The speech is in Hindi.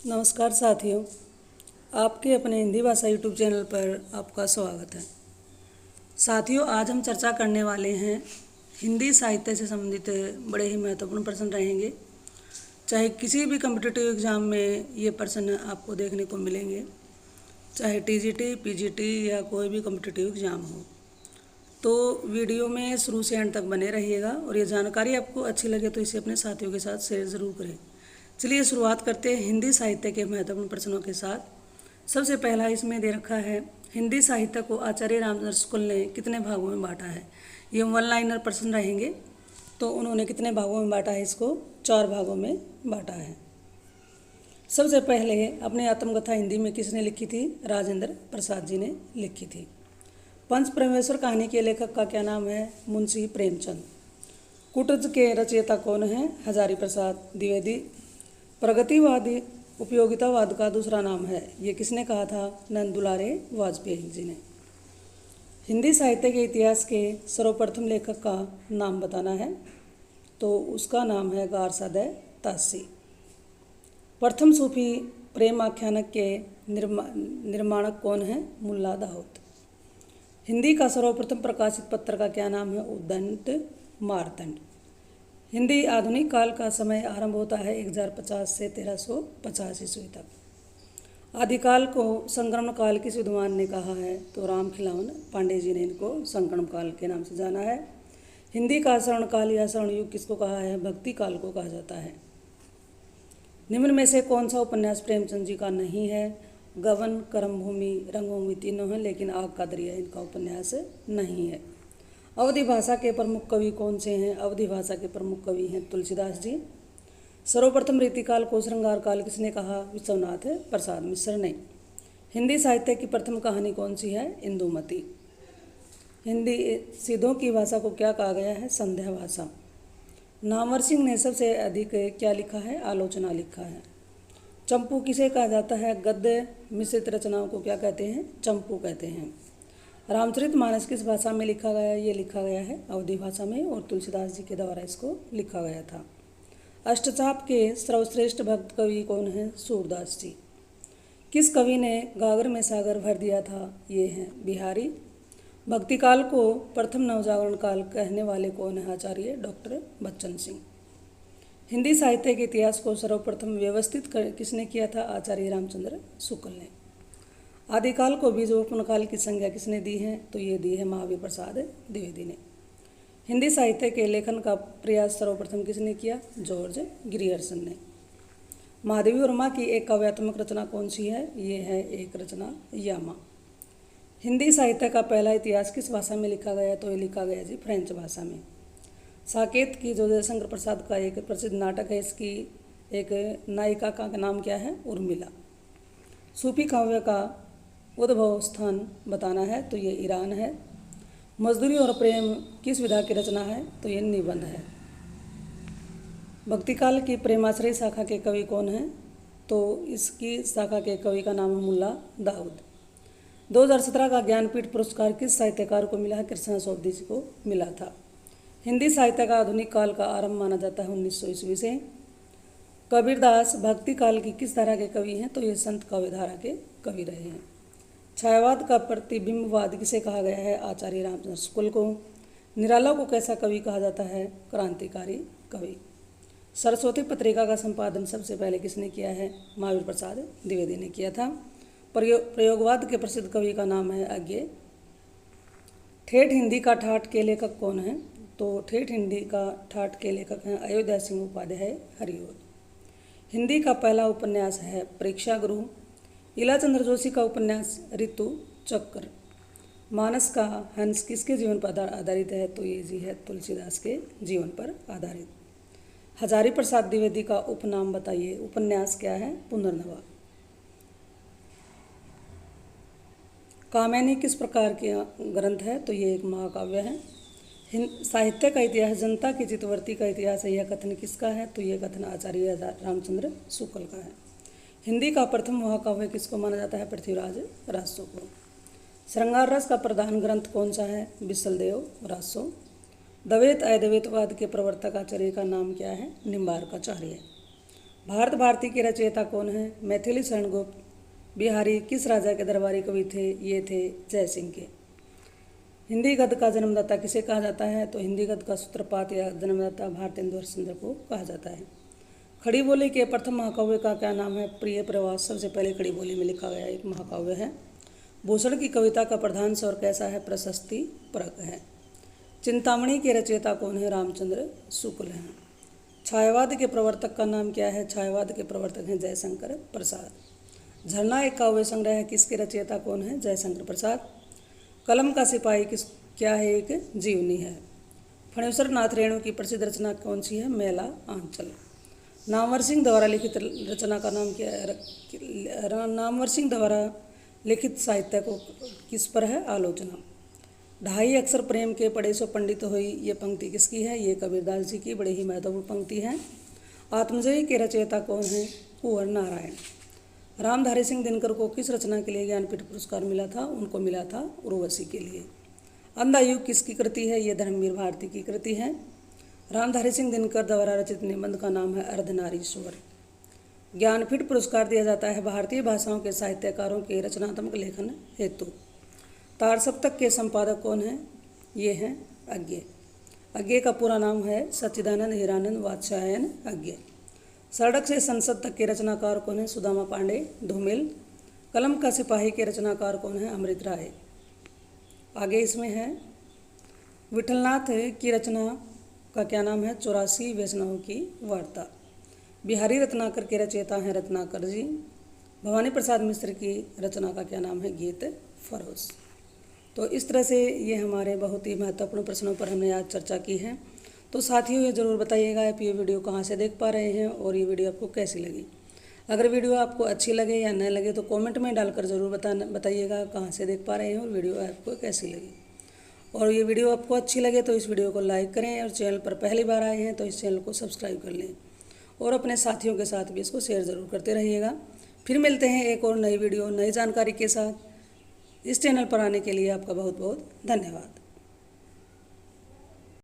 नमस्कार साथियों, आपके अपने हिंदी भाषा यूट्यूब चैनल पर आपका स्वागत है। साथियों, आज हम चर्चा करने वाले हैं हिंदी साहित्य से संबंधित बड़े ही महत्वपूर्ण प्रश्न रहेंगे। चाहे किसी भी कॉम्पिटिटिव एग्जाम में ये प्रश्न आपको देखने को मिलेंगे, चाहे टीजीटी, पीजीटी या कोई भी कॉम्पिटिटिव एग्जाम हो। तो वीडियो में शुरू से एंड तक बने रहिएगा और ये जानकारी आपको अच्छी लगे तो इसे अपने साथियों के साथ शेयर ज़रूर करें। चलिए शुरुआत करते हैं हिंदी साहित्य के महत्वपूर्ण प्रश्नों के साथ। सबसे पहला इसमें दे रखा है, हिंदी साहित्य को आचार्य रामचंद्र शुक्ल ने कितने भागों में बांटा है। ये वन लाइनर प्रश्न रहेंगे। तो उन्होंने कितने भागों में बांटा है, इसको 4 भागों में बांटा है। सबसे पहले अपनी आत्मकथा हिंदी में किसने लिखी थी? राजेंद्र प्रसाद जी ने लिखी थी। पंच परमेश्वर कहानी के लेखक का क्या नाम है? मुंशी प्रेमचंद। कुटज के रचयिता कौन है? हजारी प्रसाद द्विवेदी। प्रगतिवादी उपयोगितावाद का दूसरा नाम है, ये किसने कहा था? नंद दुलारे वाजपेयी जी ने। हिंदी साहित्य के इतिहास के सर्वप्रथम लेखक का नाम बताना है, तो उसका नाम है गारसादे तासी। प्रथम सूफी प्रेम आख्यानक के निर्माणक कौन है? मुल्ला दाऊद। हिंदी का सर्वप्रथम प्रकाशित पत्र का क्या नाम है? उद्दंड मार्तंड। हिंदी आधुनिक काल का समय आरंभ होता है 1050 से 1350 ईस्वी तक। आदिकाल को संक्रमण काल किस विद्वान ने कहा है? तो राम खिलावन पांडे जी ने इनको संक्रमण काल के नाम से जाना है। हिंदी का शरण काल या शरण युग किसको कहा है? भक्ति काल को कहा जाता है। निम्न में से कौन सा उपन्यास प्रेमचंद जी का नहीं है? गबन, कर्मभूमि, रंगभूमि तीनों हैं, लेकिन आग का दरिया इनका उपन्यास नहीं है। अवधि भाषा के प्रमुख कवि कौन से हैं? अवधि भाषा के प्रमुख कवि हैं तुलसीदास जी। सर्वप्रथम रीतिकाल को श्रृंगार काल किसने कहा? विश्वनाथ प्रसाद मिश्र ने। हिंदी साहित्य की प्रथम कहानी कौन सी है? इंदुमती। हिंदी सिद्धों की भाषा को क्या कहा गया है? संध्या भाषा। नामवर सिंह ने सबसे अधिक क्या लिखा है? आलोचना लिखा है। चंपू किसे कहा जाता है? गद्य मिश्रित रचनाओं को क्या कहते हैं? चंपू कहते हैं। रामचरितमानस किस भाषा में लिखा गया है? ये लिखा गया है अवधी भाषा में, और तुलसीदास जी के द्वारा इसको लिखा गया था। अष्टचाप के सर्वश्रेष्ठ भक्त कवि कौन है? सूरदास जी। किस कवि ने गागर में सागर भर दिया था? ये हैं बिहारी। भक्तिकाल को प्रथम नवजागरण काल कहने वाले कौन है? आचार्य डॉक्टर बच्चन सिंह। हिंदी साहित्य के इतिहास को सर्वप्रथम व्यवस्थित किसने किया था? आचार्य रामचंद्र शुक्ल ने। आदिकाल को बीजोपन काल की संज्ञा किसने दी है? तो ये दी है महावीर प्रसाद द्विवेदी ने। हिंदी साहित्य के लेखन का प्रयास सर्वप्रथम किसने किया? जॉर्ज ग्रियर्सन ने। महादेवी वर्मा की एक काव्यात्मक रचना कौन सी है? ये है एक रचना यामा। हिंदी साहित्य का पहला इतिहास किस भाषा में लिखा गया? तो ये लिखा गया जी फ्रेंच भाषा में। साकेत की जो जयशंकर प्रसाद का एक प्रसिद्ध नाटक है, इसकी एक नायिका का नाम क्या है? उर्मिला। सूफी काव्य का उद्भव स्थान बताना है, तो ये ईरान है। मजदूरी और प्रेम किस विधा की रचना है? तो ये निबंध है। भक्तिकाल की प्रेमाश्रय शाखा के कवि कौन हैं? तो इसकी शाखा के कवि का नाम है मुल्ला दाऊद। 2017 का ज्ञानपीठ पुरस्कार किस साहित्यकार को मिला है? कृष्णा सोबती जी को मिला था। हिंदी साहित्य का आधुनिक काल का आरंभ माना जाता है 1900 ईस्वी से। कबीरदास भक्ति काल की किस धारा के कवि हैं? तो ये संत काव्य धारा के कवि रहे हैं। छायावाद का प्रतिबिंबवाद किसे कहा गया है? आचार्य रामचंद्र शुक्ल को। निराला को कैसा कवि कहा जाता है? क्रांतिकारी कवि। सरस्वती पत्रिका का संपादन सबसे पहले किसने किया है? महावीर प्रसाद द्विवेदी ने किया था। प्रयोगवाद के प्रसिद्ध कवि का नाम है अज्ञे। ठेठ हिंदी का ठाठ के लेखक कौन है? तो ठेठ हिंदी का ठाठ के लेखक हैं अयोध्या सिंह उपाध्याय हरिओद। हिंदी का पहला उपन्यास है परीक्षा गुरु। इलाचंद्र जोशी का उपन्यास ऋतु चक्र। मानस का हंस किसके जीवन पर आधारित है? तो ये जी है तुलसीदास के जीवन पर आधारित। हजारी प्रसाद द्विवेदी का उपनाम बताइए। उपन्यास क्या है? पुनर्नवा। कामिनी किस प्रकार के ग्रंथ है? तो ये एक महाकाव्य है। साहित्य का इतिहास जनता की चित्तवृत्ति का इतिहास है, यह कथन किसका है? तो ये कथन आचार्य रामचंद्र शुक्ल का है। हिंदी का प्रथम महाकाव्य किसको माना जाता है? पृथ्वीराज रासो को। श्रृंगार रस का प्रधान ग्रंथ कौन सा है? बिसलदेव रासो। द्वैत अद्वैतवाद के प्रवर्तक आचार्य का नाम क्या है? निम्बार्काचार्य। भारत भारती के रचयिता कौन है? मैथिली शरण गुप्त। बिहारी किस राजा के दरबारी कवि थे? ये थे जयसिंह के। हिंदी गद्य का जन्मदाता किसे कहा जाता है? तो हिंदी गद्य का सूत्रपात या जन्मदाता भारतेंदु हरिश्चंद्र को कहा जाता है। खड़ी बोली के प्रथम महाकाव्य का क्या नाम है? प्रिय प्रवास सबसे पहले खड़ी बोली में लिखा गया एक महाकाव्य है। भूषण की कविता का प्रधान स्वर कैसा है? प्रशस्ति परक है। चिंतामणि के रचयिता कौन है? रामचंद्र शुक्ल हैं। छायावाद के प्रवर्तक का नाम क्या है? छायावाद के प्रवर्तक हैं जयशंकर प्रसाद। झरना एक काव्य संग्रह है, किसके रचयिता कौन है? जयशंकर प्रसाद। कलम का सिपाही क्या है? एक जीवनी है। फणेश्वर नाथ रेणु की प्रसिद्ध रचना कौन सी है? मेला आंचल। नामवर सिंह द्वारा लिखित रचना का नाम क्या है? नामवर सिंह द्वारा लिखित साहित्य को किस पर है? आलोचना। ढाई अक्षर प्रेम के पढ़े सो पंडित होई, ये पंक्ति किसकी है? ये कबीरदास जी की बड़ी ही महत्वपूर्ण पंक्ति है। आत्मजयी के रचयिता कौन है? कुंवर नारायण। रामधारी सिंह दिनकर को किस रचना के लिए ज्ञानपीठ पुरस्कार मिला था? उनको मिला था उर्वशी के लिए। अंधायुग किसकी कृति है? ये धर्मवीर भारती की कृति है। रामधारी सिंह दिनकर द्वारा रचित निबंध का नाम है अर्धनारीश्वर। ज्ञानपीठ पुरस्कार दिया जाता है भारतीय भाषाओं के साहित्यकारों के रचनात्मक लेखन हेतु। तार सप्तक के संपादक कौन हैं? ये हैं अज्ञे। अज्ञे का पूरा नाम है सच्चिदानंद हीरानंद वात्स्यायन अज्ञे। सड़क से संसद तक के रचनाकार कौन है? सुदामा पांडे धूमिल। कलम का सिपाही के रचनाकार कौन है? अमृत राय। आगे इसमें है विठलनाथ की रचना का क्या नाम है? 84 वैष्णवों की वार्ता। बिहारी रत्नाकर के रचयिता हैं रत्नाकर जी। भवानी प्रसाद मिश्र की रचना का क्या नाम है? गीत फरोश। तो इस तरह से ये हमारे बहुत ही महत्वपूर्ण प्रश्नों पर हमने आज चर्चा की है। तो साथियों ये ज़रूर बताइएगा आप ये वीडियो कहाँ से देख पा रहे हैं और ये वीडियो आपको कैसी लगी। अगर वीडियो आपको अच्छी लगे या न लगे तो कमेंट में डालकर ज़रूर बताइएगा कहाँ से देख पा रहे हैं और वीडियो आपको कैसी लगी। और ये वीडियो आपको अच्छी लगे तो इस वीडियो को लाइक करें और चैनल पर पहली बार आए हैं तो इस चैनल को सब्सक्राइब कर लें और अपने साथियों के साथ भी इसको शेयर ज़रूर करते रहिएगा। फिर मिलते हैं एक और नई वीडियो नई जानकारी के साथ। इस चैनल पर आने के लिए आपका बहुत बहुत धन्यवाद।